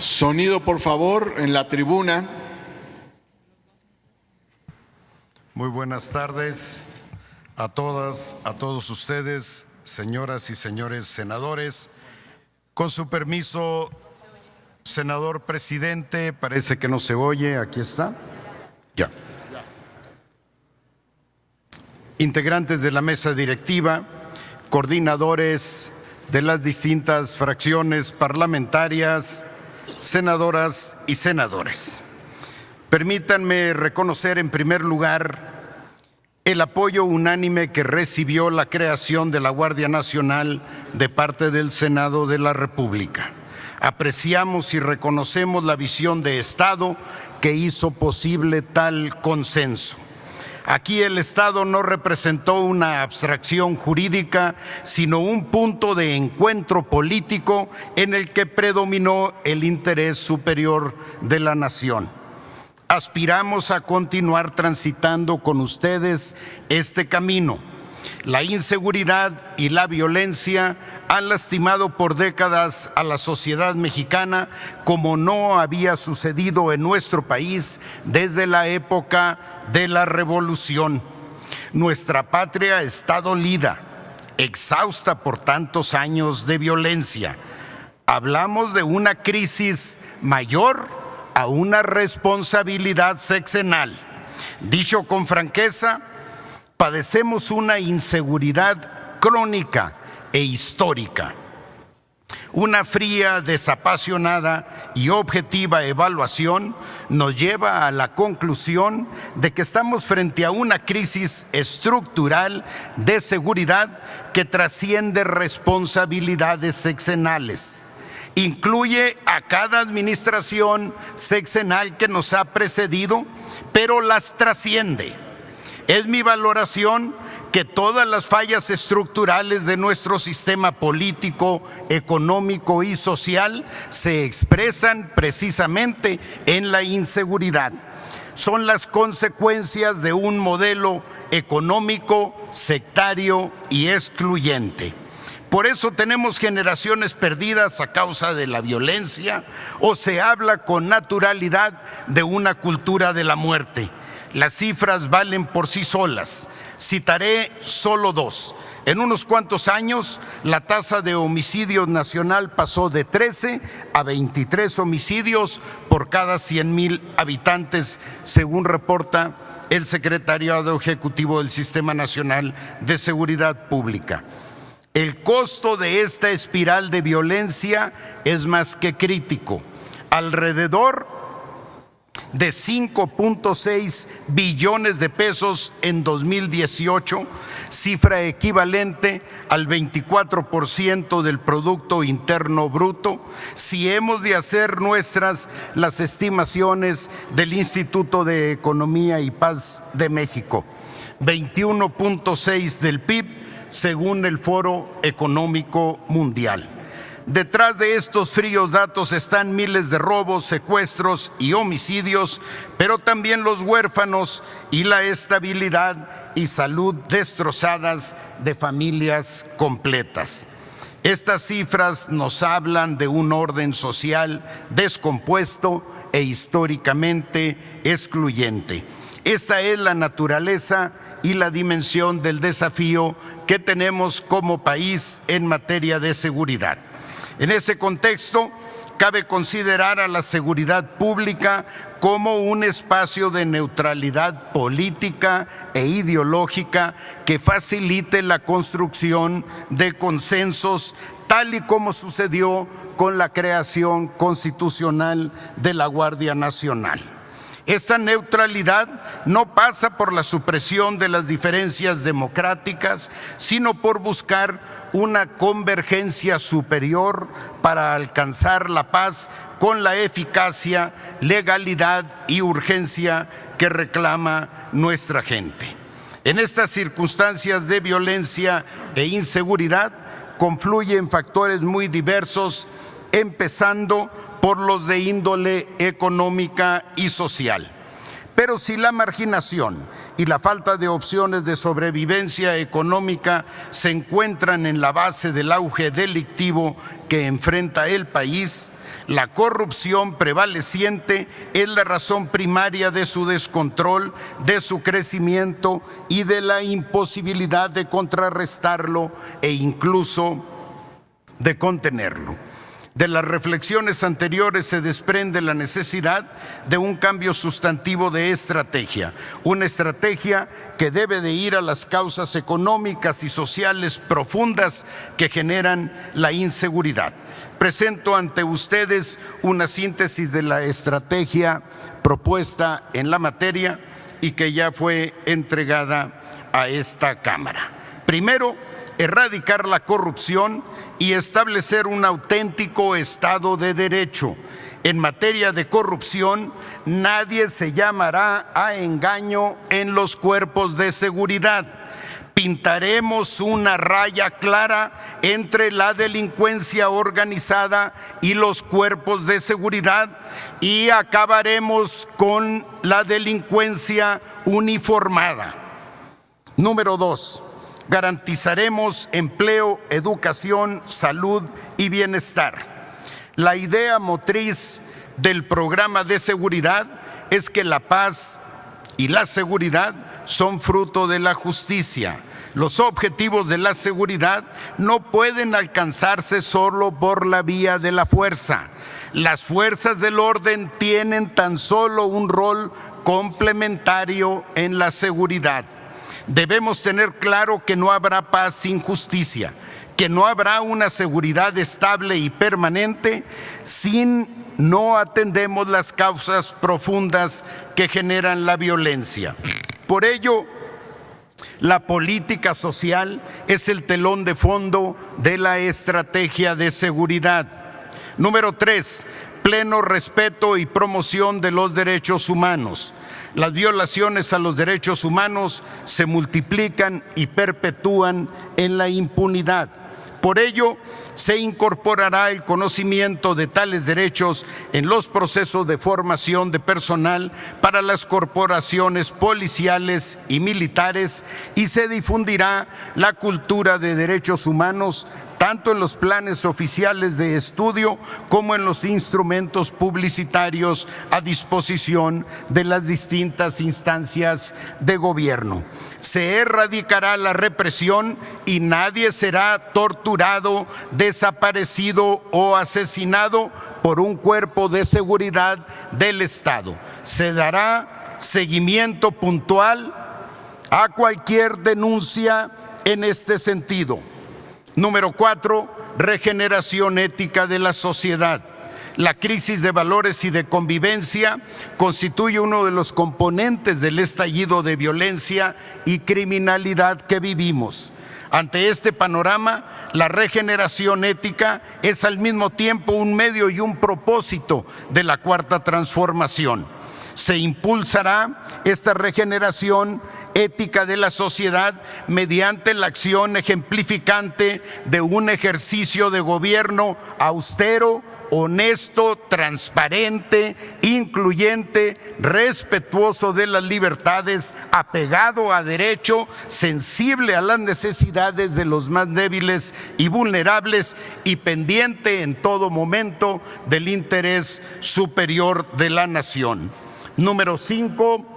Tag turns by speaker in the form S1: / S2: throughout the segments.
S1: Sonido, por favor, en la tribuna.
S2: Muy buenas tardes a todas, a todos ustedes, señoras y señores senadores. Con su permiso, senador presidente, parece que no se oye, aquí está. Ya. Integrantes de la mesa directiva, coordinadores de las distintas fracciones parlamentarias, senadoras y senadores. Permítanme reconocer en primer lugar el apoyo unánime que recibió la creación de la Guardia Nacional de parte del Senado de la República. Apreciamos y reconocemos la visión de Estado que hizo posible tal consenso. Aquí el Estado no representó una abstracción jurídica, sino un punto de encuentro político en el que predominó el interés superior de la nación. Aspiramos a continuar transitando con ustedes este camino. La inseguridad y la violencia han lastimado por décadas a la sociedad mexicana como no había sucedido en nuestro país desde la época de la Revolución. Nuestra patria está dolida, exhausta por tantos años de violencia. Hablamos de una crisis mayor a una responsabilidad sexenal. Dicho con franqueza, padecemos una inseguridad crónica e histórica. Una fría, desapasionada y objetiva evaluación nos lleva a la conclusión de que estamos frente a una crisis estructural de seguridad que trasciende responsabilidades sexenales. Incluye a cada administración sexenal que nos ha precedido, pero las trasciende. Es mi valoración que todas las fallas estructurales de nuestro sistema político, económico y social se expresan precisamente en la inseguridad. Son las consecuencias de un modelo económico, sectario y excluyente. Por eso tenemos generaciones perdidas a causa de la violencia, o se habla con naturalidad de una cultura de la muerte. Las cifras valen por sí solas. Citaré solo dos. En unos cuantos años, la tasa de homicidio nacional pasó de 13 a 23 homicidios por cada 100,000 habitantes, según reporta el Secretariado Ejecutivo del Sistema Nacional de Seguridad Pública. El costo de esta espiral de violencia es más que crítico. Alrededor de 5.6 billones de pesos en 2018, cifra equivalente al 24% del Producto Interno Bruto, si hemos de hacer nuestras las estimaciones del Instituto de Economía y Paz de México. 21.6 del PIB, según el Foro Económico Mundial. Detrás de estos fríos datos están miles de robos, secuestros y homicidios, pero también los huérfanos y la estabilidad y salud destrozadas de familias completas. Estas cifras nos hablan de un orden social descompuesto e históricamente excluyente. Esta es la naturaleza y la dimensión del desafío que tenemos como país en materia de seguridad. En ese contexto, cabe considerar a la seguridad pública como un espacio de neutralidad política e ideológica que facilite la construcción de consensos, tal y como sucedió con la creación constitucional de la Guardia Nacional. Esta neutralidad no pasa por la supresión de las diferencias democráticas, sino por buscar una convergencia superior para alcanzar la paz con la eficacia, legalidad y urgencia que reclama nuestra gente. En estas circunstancias de violencia e inseguridad confluyen factores muy diversos, empezando por los de índole económica y social. Pero si la marginación y la falta de opciones de sobrevivencia económica se encuentran en la base del auge delictivo que enfrenta el país, La corrupción prevaleciente es la razón primaria de su descontrol, de su crecimiento y de la imposibilidad de contrarrestarlo e incluso de contenerlo. De las reflexiones anteriores se desprende la necesidad de un cambio sustantivo de estrategia, una estrategia que debe de ir a las causas económicas y sociales profundas que generan la inseguridad. Presento ante ustedes una síntesis de la estrategia propuesta en la materia y que ya fue entregada a esta Cámara. Primero, erradicar la corrupción y establecer un auténtico Estado de Derecho. En materia de corrupción, nadie se llamará a engaño en los cuerpos de seguridad. Pintaremos una raya clara entre la delincuencia organizada y los cuerpos de seguridad y acabaremos con la delincuencia uniformada. Número 2. Garantizaremos empleo, educación, salud y bienestar. La idea motriz del programa de seguridad es que la paz y la seguridad son fruto de la justicia. Los objetivos de la seguridad no pueden alcanzarse solo por la vía de la fuerza. Las fuerzas del orden tienen tan solo un rol complementario en la seguridad. Debemos tener claro que no habrá paz sin justicia, que no habrá una seguridad estable y permanente si no atendemos las causas profundas que generan la violencia. Por ello, la política social es el telón de fondo de la estrategia de seguridad. Número 3, pleno respeto y promoción de los derechos humanos. Las violaciones a los derechos humanos se multiplican y perpetúan en la impunidad. Por ello, se incorporará el conocimiento de tales derechos en los procesos de formación de personal para las corporaciones policiales y militares y se difundirá la cultura de derechos humanos tanto en los planes oficiales de estudio como en los instrumentos publicitarios a disposición de las distintas instancias de gobierno. Se erradicará la represión y nadie será torturado, desaparecido o asesinado por un cuerpo de seguridad del Estado. Se dará seguimiento puntual a cualquier denuncia en este sentido. Número 4, regeneración ética de la sociedad. La crisis de valores y de convivencia constituye uno de los componentes del estallido de violencia y criminalidad que vivimos. Ante este panorama, la regeneración ética es al mismo tiempo un medio y un propósito de la Cuarta Transformación. Se impulsará esta regeneración ética de la sociedad mediante la acción ejemplificante de un ejercicio de gobierno austero, honesto, transparente, incluyente, respetuoso de las libertades, apegado a derecho, sensible a las necesidades de los más débiles y vulnerables y pendiente en todo momento del interés superior de la nación. Número 5.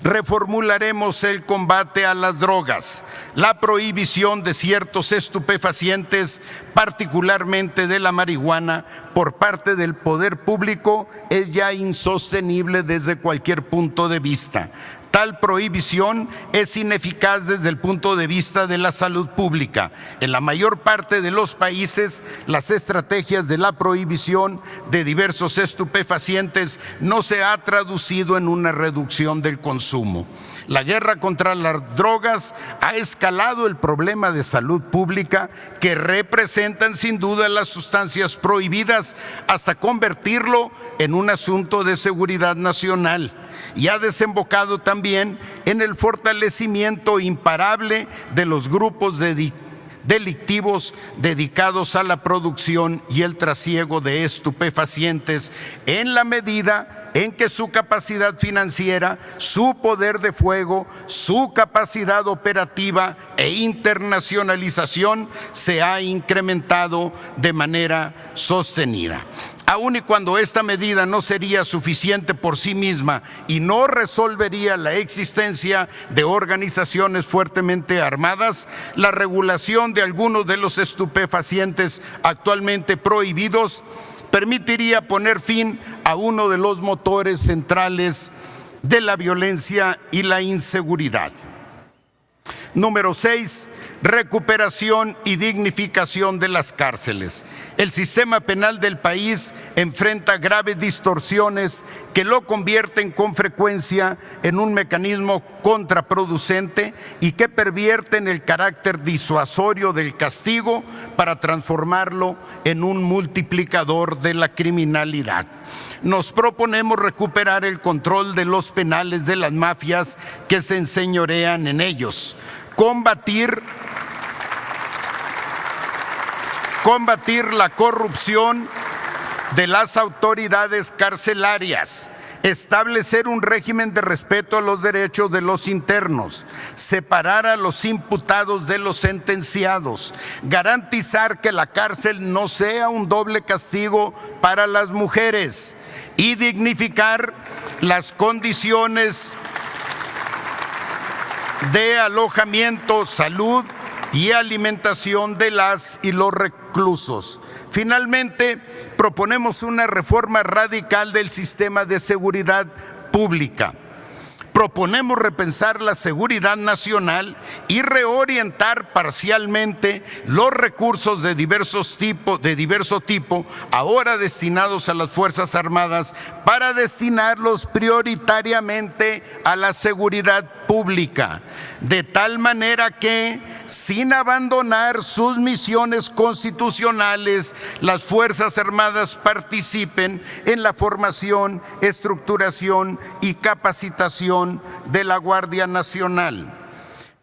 S2: Reformularemos el combate a las drogas, la prohibición de ciertos estupefacientes, particularmente de la marihuana, por parte del poder público es ya insostenible desde cualquier punto de vista. Tal prohibición es ineficaz desde el punto de vista de la salud pública. En la mayor parte de los países, las estrategias de la prohibición de diversos estupefacientes no se ha traducido en una reducción del consumo. La guerra contra las drogas ha escalado el problema de salud pública que representan sin duda las sustancias prohibidas hasta convertirlo en un asunto de seguridad nacional. Y ha desembocado también en el fortalecimiento imparable de los grupos delictivos dedicados a la producción y el trasiego de estupefacientes en la medida en que su capacidad financiera, su poder de fuego, su capacidad operativa e internacionalización se ha incrementado de manera sostenida. Aun y cuando esta medida no sería suficiente por sí misma y no resolvería la existencia de organizaciones fuertemente armadas, la regulación de algunos de los estupefacientes actualmente prohibidos permitiría poner fin a uno de los motores centrales de la violencia y la inseguridad. Número 6. Recuperación y dignificación de las cárceles. El sistema penal del país enfrenta graves distorsiones que lo convierten con frecuencia en un mecanismo contraproducente y que pervierten el carácter disuasorio del castigo para transformarlo en un multiplicador de la criminalidad. Nos proponemos recuperar el control de los penales de las mafias que se enseñorean en ellos, combatir la corrupción de las autoridades carcelarias, establecer un régimen de respeto a los derechos de los internos, separar a los imputados de los sentenciados, garantizar que la cárcel no sea un doble castigo para las mujeres y dignificar las condiciones de alojamiento, salud y alimentación de las y los reclusos. Finalmente, proponemos una reforma radical del sistema de seguridad pública. Proponemos repensar la seguridad nacional y reorientar parcialmente los recursos de diverso tipo, ahora destinados a las Fuerzas Armadas, para destinarlos prioritariamente a la seguridad pública, de tal manera que, sin abandonar sus misiones constitucionales, las Fuerzas Armadas participen en la formación, estructuración y capacitación de la Guardia Nacional.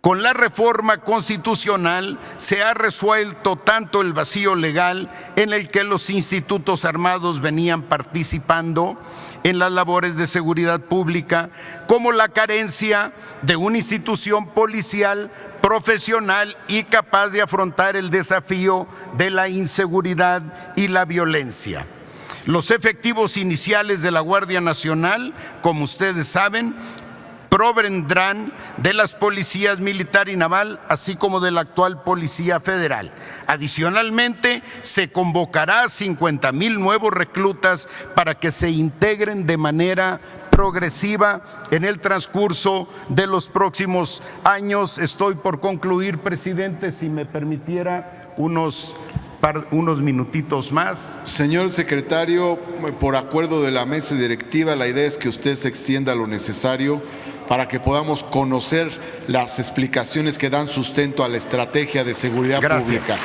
S2: Con la reforma constitucional se ha resuelto tanto el vacío legal en el que los institutos armados venían participando en las labores de seguridad pública, como la carencia de una institución policial profesional y capaz de afrontar el desafío de la inseguridad y la violencia. Los efectivos iniciales de la Guardia Nacional, como ustedes saben, provendrán de las policías militar y naval, así como de la actual Policía Federal. Adicionalmente, se convocará a 50,000 nuevos reclutas para que se integren de manera progresiva en el transcurso de los próximos años. Estoy por concluir, presidente, si me permitiera unos minutitos más.
S1: Señor secretario, por acuerdo de la mesa directiva, la idea es que usted se extienda lo necesario para que podamos conocer las explicaciones que dan sustento a la estrategia de seguridad pública.